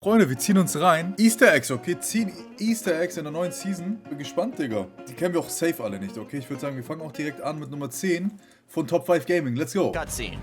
Freunde, wir ziehen uns rein. Easter Eggs, okay? 10 Easter Eggs in der neuen Season. Bin gespannt, Digga. Die kennen wir auch safe alle nicht, okay? Ich würde sagen, wir fangen auch direkt an mit Nummer 10 von Top 5 Gaming. Let's go. Cutscene.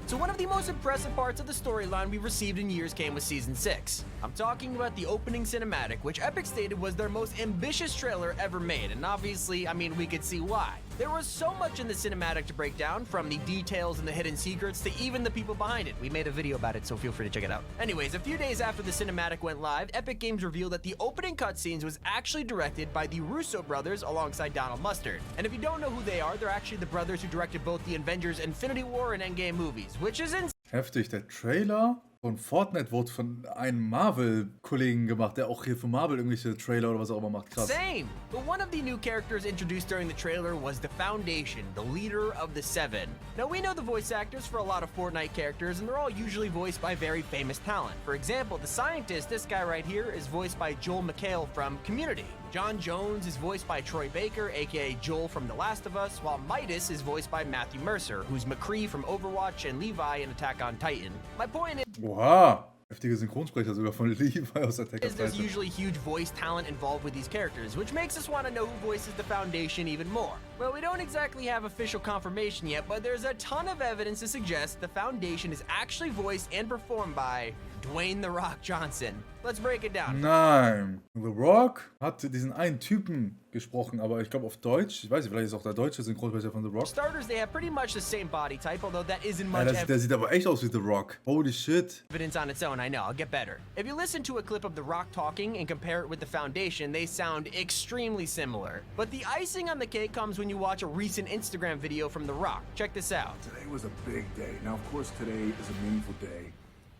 So one of the most impressive parts of the storyline we received in years came with Season 6. I'm talking about the opening cinematic, which Epic stated was their most ambitious trailer ever made, and obviously, I mean, we could see why. There was so much in the cinematic to break down, from the details and the hidden secrets to even the people behind it. We made a video about it, so feel free to check it out. Anyways, a few days after the cinematic went live, Epic Games revealed that the opening cutscenes was actually directed by the Russo brothers alongside Donald Mustard. And if you don't know who they are, they're actually the brothers who directed both the Avengers Infinity War and Endgame movies, which is insane. Heftig, der Trailer von Fortnite wurde von einem Marvel-Kollegen gemacht, der auch hier für Marvel irgendwelche Trailer oder was auch immer macht. Krass. Same. But one of the new characters introduced during the trailer was the Foundation, the leader of the Seven. Now, we know the voice actors for a lot of Fortnite characters, and they're all usually voiced by very famous talent. For example, the scientist, this guy right here, is voiced by Joel McHale from Community. John Jones is voiced by Troy Baker, aka Joel from The Last of Us, while Midas is voiced by Matthew Mercer, who's McCree from Overwatch and Levi in Attack on Titan. My point is, Oha! Heftige Synchronsprecher sogar von Levi aus Attack on there's Titan. usually huge voice talent involved with these characters, which makes us want to know who voices the Foundation even more. Well, we don't exactly have official confirmation yet, but there's a ton of evidence to suggest the Foundation is actually voiced and performed by Dwayne "The Rock" Johnson. Let's break it down. Nein. The Rock hat diesen einen Typen gesprochen, aber ich glaube auf Deutsch. Ich weiß nicht, vielleicht ist auch der deutsche Synchronsprecher von The Rock. Starters, they have pretty much the same body type, although that isn't Ja, much der sieht aber echt aus wie The Rock. Holy shit. evidence on its own. I know, I'll get better. If you listen to a clip of The Rock talking and compare it with the Foundation, they sound extremely similar. But the icing on the cake comes when you watch a recent Instagram video from The Rock. Check this out. Today was a big day. Now, of course, today is a meaningful day,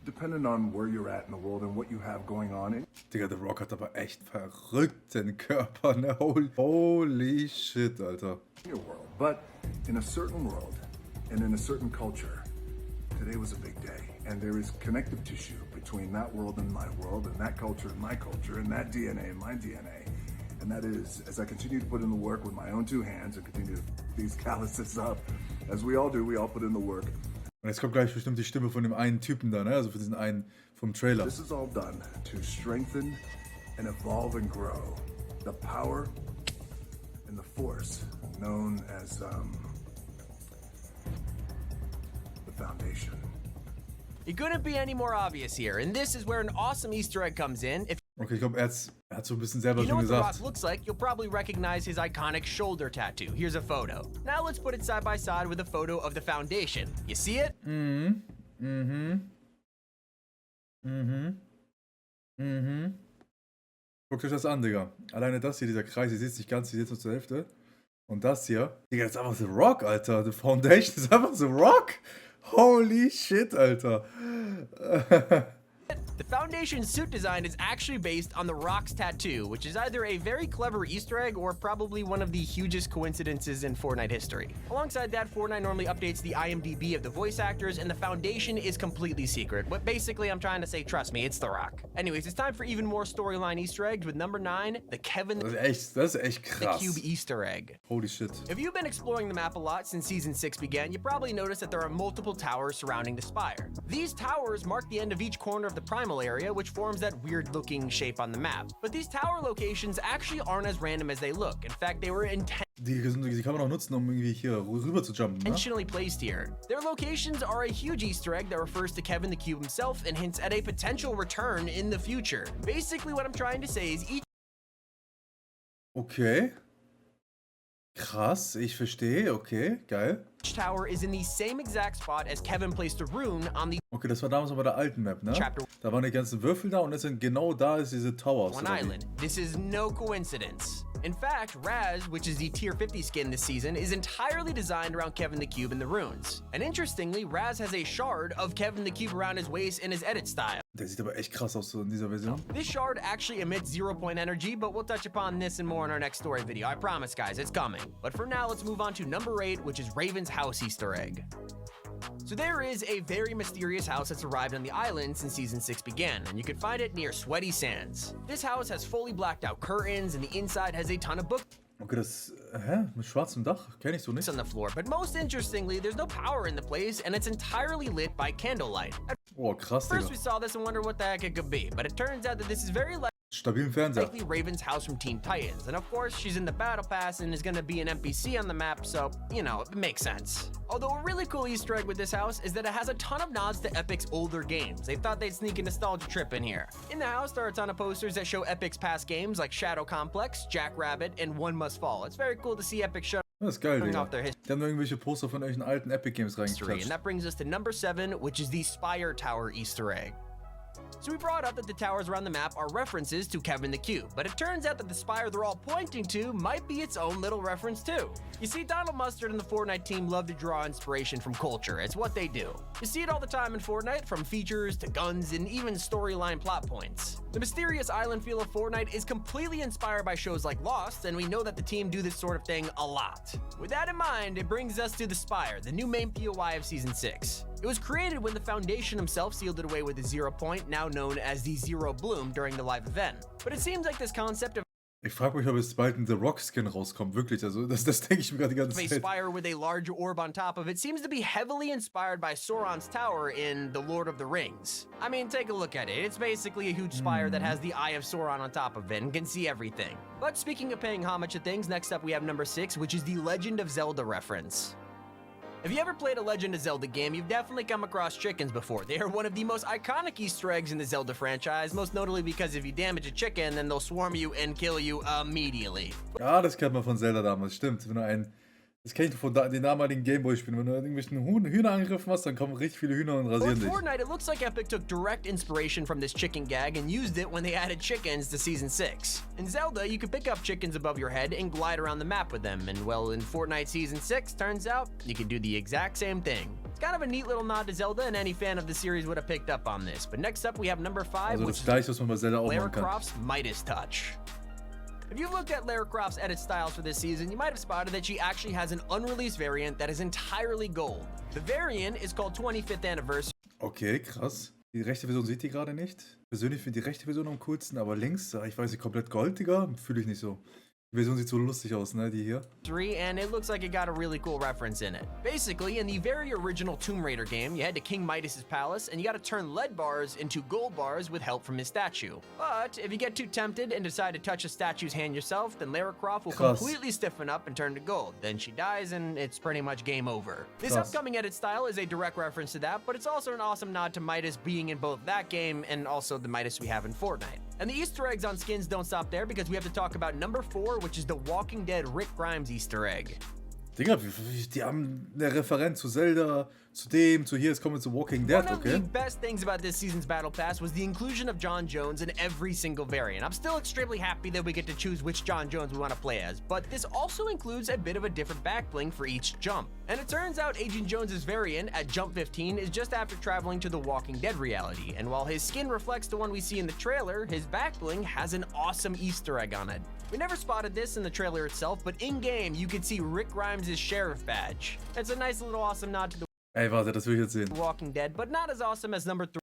depending on where you're at in the world and what you have going on. Digga, The Rock hat aber echt verrückten Körper, ne? Holy shit, Alter. In your world, but in a certain world and in a certain culture, today was a big day. And there is connective tissue between that world and my world, and that culture and my culture, and that DNA and my DNA. And that is, as I continue to put in the work with my own two hands and continue to these calluses up, as we all do, we all put in the work. Und jetzt kommt gleich bestimmt die Stimme von dem einen Typen da, ne? Also für diesen einen vom Trailer. This is all done to strengthen and evolve and grow the power and the force known as the Foundation. It couldn't be any more obvious here, and this is where an awesome Easter egg comes in. If Okay, ich glaube, er hat so ein bisschen selber you know schon what The Rock gesagt. looks like, you'll probably recognize his iconic shoulder tattoo. Here's a photo. Now let's put it side by side with a photo of the Foundation. You see it? Guckt euch das an, Digga. Alleine das hier, dieser Kreis, ihr seht es nicht ganz, ihr seht es nur zur Hälfte. Und das hier. Digga, das ist einfach The Rock, Alter. The Foundation ist einfach The Rock. Holy shit, Alter. The Foundation's suit design is actually based on The Rock's tattoo, which is either a very clever Easter egg or probably one of the hugest coincidences in Fortnite history. Alongside that, Fortnite normally updates the IMDb of the voice actors, and the Foundation is completely secret. But basically, I'm trying to say, trust me, it's The Rock. Anyways, it's time for even more storyline Easter eggs with number 9, the Kevin Das ist echt the krass. Cube Easter egg. Holy shit. If you've been exploring the map a lot since Season 6 began, you probably noticed that there are multiple towers surrounding the Spire. These towers mark the end of each corner of the primal area, which forms that weird-looking shape on the map. But these tower locations actually aren't as random as they look. In fact, they were Die kann man auch nutzen, um irgendwie hier rüber zu jumpen, ne? intentionally placed here. Their locations are a huge Easter egg that refers to Kevin the Cube himself and hints at a potential return in the future. Basically, what I'm trying to say is each Okay. Krass, ich verstehe. Okay, geil. tower is in the same exact spot as Kevin placed a rune on the Okay, das war damals aber bei der alten Map, ne? Chapter Da waren die ganzen Würfel da und jetzt sind genau da ist diese Towers. One oder wie? island. This is no coincidence. In fact, Raz, which is the tier 50 skin this season, is entirely designed around Kevin the Cube and the runes. And interestingly, Raz has a shard of Kevin the Cube around his waist in his edit style. Der sieht aber echt krass aus so in dieser Version. This shard actually emits 0-point energy, but we'll touch upon this and more in our next story video. I promise, guys, it's coming. But for now, let's move on to number 8, which is Raven's house Easter egg. So there is a very mysterious house that's arrived on the island since Season 6 began, and you can find it near Sweaty Sands. This house has fully blacked out curtains, and the inside has a ton of books Okay, das Hä? Mit schwarzem Dach? Kenn ich so nicht. on the floor, but most interestingly, there's no power in the place and it's entirely lit by candlelight. At Oh, krass, first we Digga. saw this and wondered what the heck it could be, but it turns out that this is very Stabilen Fernseher. likely Raven's house from Teen Titans. And of course, she's in the battle pass and is gonna be an NPC on the map, so, you know, it makes sense. Although a really cool Easter egg with this house is that it has a ton of nods to Epic's older games. They thought they'd sneak a nostalgia trip in here. In the house, there are a ton of posters that show Epic's past games like Shadow Complex, Jackrabbit, and One Must Fall. It's very cool to see Epic showing Das ist geil, Digga. off their Die haben da irgendwelche Poster von irgendwelchen alten Epic Games history. And reingeklatscht. that brings us to number 7, which is the Spire Tower Easter egg. So we brought up that the towers around the map are references to Kevin the Cube, but it turns out that the spire they're all pointing to might be its own little reference too. You see, Donald Mustard and the FORTNITE team love to draw inspiration from culture. It's what they do. You see it all the time in FORTNITE, from features to guns and even storyline plot points. The mysterious island feel of FORTNITE is completely inspired by shows like Lost, and we know that the team do this sort of thing a lot. With that in mind, it brings us to the Spire, the new main POI of Season 6. It was created when the Foundation himself sealed it away with the Zero Point, now known as the Zero Bloom, during the live event. But it seems like this concept of Ich frage mich, ob es bald ein The Rock Skin rauskommt. Wirklich, also das denke ich mir gerade die ganze a Zeit. spire with a large orb on top of it seems to be heavily inspired by Sauron's tower in The Lord of the Rings. I mean, take a look at it. It's basically a huge spire that has the Eye of Sauron on top of it and can see everything. But speaking of paying homage to things, next up we have number 6, which is the Legend of Zelda reference. If you ever played a Legend of Zelda game, you've definitely come across chickens before. They are one of the most iconic Easter eggs in the Zelda franchise, most notably because if you damage a chicken, then they'll swarm you and kill you immediately. Ja, das kennt man von Zelda damals, stimmt. Wenn du das kenne ich von den damaligen Gameboy-Spielen. Wenn du irgendwelchen Hühnerangriff machst, dann kommen richtig viele Hühner und Well, in rasieren dich. Fortnite, it looks like Epic took direct inspiration from this chicken gag and used it when they added chickens to Season 6. In Zelda, you can pick up chickens above your head and glide around the map with them, and well, in Fortnite Season 6, turns out, you can do the exact same thing. It's kind of a neat little nod to Zelda, and any fan of the series would have picked up on this. But next up, we have number 5, Also which das is gleiche, was man bei Zelda auch Lara machen kann. Croft's Midas Touch. If you've looked at Lara Croft's edit styles for this season, you might have spotted that she actually has an unreleased variant that is entirely gold. The variant is called 25th Anniversary. Okay, krass. Die rechte Version sieht die gerade nicht. Persönlich finde ich die rechte Version am coolsten, aber links, ich weiß nicht, komplett Gold, Digga, fühle ich nicht so. Die Version sieht so lustig aus, ne, die hier. And it looks like it got a really cool reference in it. Basically, in the very original Tomb Raider game, you head to King Midas's palace and you gotta turn lead bars into gold bars with help from his statue. But if you get too tempted and decide to touch a statue's hand yourself, then Lara Croft will Krass. completely stiffen up and turn to gold. Then she dies and it's pretty much game over. This Krass. upcoming edit style is a direct reference to that, but it's also an awesome nod to Midas being in both that game and also the Midas we have in Fortnite. And the Easter eggs on skins don't stop there because we have to talk about number 4, which is the Walking Dead Rick Grimes Easter egg. Digga, die haben eine Referenz zu Zelda, zu dem, zu hier, jetzt kommen wir zu Walking Dead, One of okay? the best things about this season's Battle Pass was the inclusion of John Jones in every single variant. I'm still extremely happy that we get to choose which John Jones we want to play as, but this also includes a bit of a different back bling for each jump. And it turns out Agent Jones's variant at jump 15 is just after traveling to the Walking Dead reality, and while his skin reflects the one we see in the trailer, his back bling has an awesome Easter egg on it. We never spotted this in the trailer itself, but in-game you can see Rick Grimes' sheriff badge. It's a nice little awesome nod to the Ey, warte, das will ich jetzt sehen. Walking Dead, but not as awesome as number 3.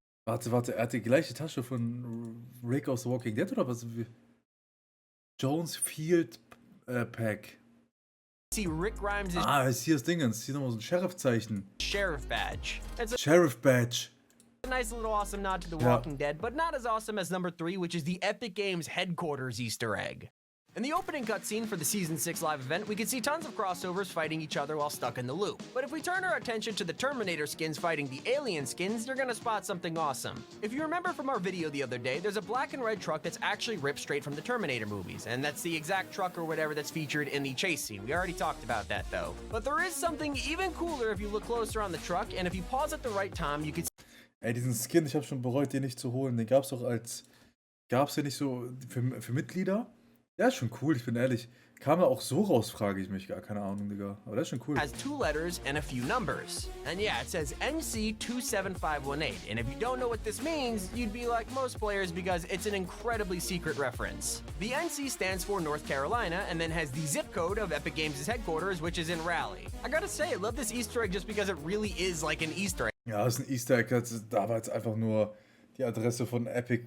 Warte, er hat die gleiche Tasche von Rick aus The Walking Dead oder was? Jones Field Pack. See Rick Grimes' Ah, ist hier das Dingens. Hier nochmal so ein Sheriff-Zeichen. sheriff badge. It's Sheriff Badge. a nice little awesome nod to The Yeah. Walking Dead, but not as awesome as number 3, which is the Epic Games headquarters Easter egg. In the opening cutscene for the Season 6 live event, we could see tons of crossovers fighting each other while stuck in the loop. But if we turn our attention to the Terminator skins fighting the alien skins, you're gonna spot something awesome. If you remember from our video the other day, there's a black and red truck that's actually ripped straight from the Terminator movies, and that's the exact truck or whatever that's featured in the chase scene. We already talked about that though. But there is something even cooler if you look closer on the truck, and if you pause at the right time, you can Ey, diesen Skin, ich habe schon bereut, den nicht zu holen. Den gab's doch als. Gab's den nicht so für Mitglieder? Ja, ist schon cool, ich bin ehrlich. Kam er auch so raus, frage ich mich. Gar keine Ahnung, Digga. Aber das ist schon cool. has 2 letters and a few numbers. And yeah, it says NC27518. And if you don't know what this means, you'd be like most players because it's an incredibly secret reference. The NC stands for North Carolina and then has the zip code of Epic Games' headquarters, which is in Raleigh. I gotta say, I love this Easter egg just because it really is like an Easter egg. Ja, das ist ein Easter Egg. Da war jetzt einfach nur die Adresse von Epic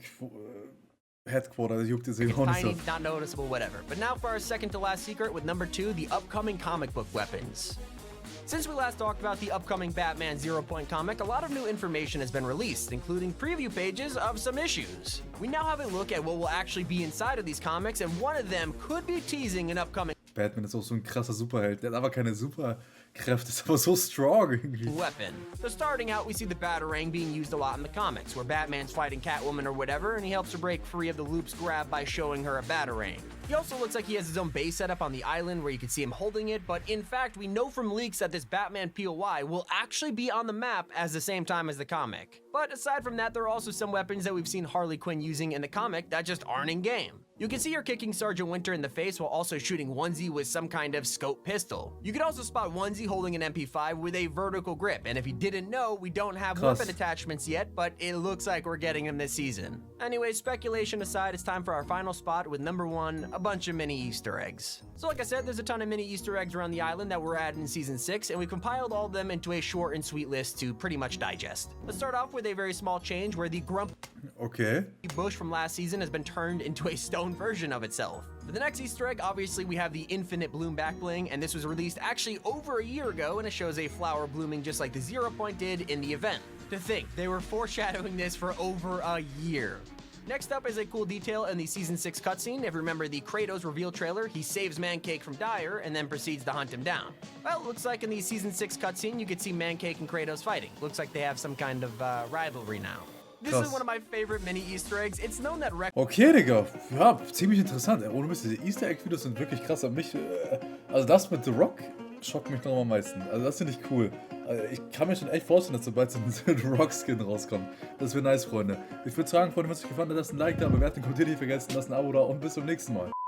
Headquarter, das juckt jetzt It's auch nicht so. tiny, not noticeable, whatever. But now for our second to last secret with number 2, the upcoming comic book weapons. Since we last talked about the upcoming Batman Zero Point comic, a lot of new information has been released, including preview pages of some issues. We now have a look at what will actually be inside of these comics, and one of them could be teasing an upcoming Batman ist auch so ein krasser Superheld. Der hat aber keine Superkräfte, ist aber so strong irgendwie. weapon. So starting out, we see the Batarang being used a lot in the comics, where Batman's fighting Catwoman or whatever, and he helps her break free of the Loop's grab by showing her a Batarang. He also looks like he has his own base set up on the island where you can see him holding it, but in fact, we know from leaks that this Batman POI will actually be on the map at the same time as the comic. But aside from that, there are also some weapons that we've seen Harley Quinn using in the comic that just aren't in game. You can see her kicking Sergeant Winter in the face while also shooting Onesie with some kind of scope pistol. You could also spot Onesie holding an MP5 with a vertical grip, and if you didn't know, we don't have Krass. weapon attachments yet, but it looks like we're getting them this season. Anyway, speculation aside, it's time for our final spot with number 1, a bunch of mini Easter eggs. So like I said, there's a ton of mini Easter eggs around the island that were added in Season 6, and we compiled all of them into a short and sweet list to pretty much digest. Let's start off with a very small change where the grumpy Okay. bush from last season has been turned into a stone version of itself. For the next Easter egg, obviously we have the Infinite Bloom back bling, and this was released actually over a year ago, and it shows a flower blooming just like the Zero Point did in the event. To think, they were foreshadowing this for over a year. Next up is a cool detail in the Season 6 cutscene. If you remember the Kratos reveal trailer, he saves Mancake from Dyer and then proceeds to hunt him down. Well, it looks like in the Season 6 cutscene, you could see Mancake and Kratos fighting. Looks like they have some kind of rivalry now. This Krass. is one of my favorite mini Easter eggs. It's known that Okay, Digga. Ja, ziemlich interessant. Ohne Mist, diese Easter Egg-Videos sind wirklich krass. Aber also das mit The Rock schockt mich noch am meisten. Also das finde ich cool. Also ich kann mir schon echt vorstellen, dass sobald so ein The Rock-Skin rauskommt. Das wäre nice, Freunde. Ich würde sagen, Freunde, wenn es euch gefallen hat, lasst ein Like da, bewerten, kommentiert nicht vergessen, lasst ein Abo da und bis zum nächsten Mal.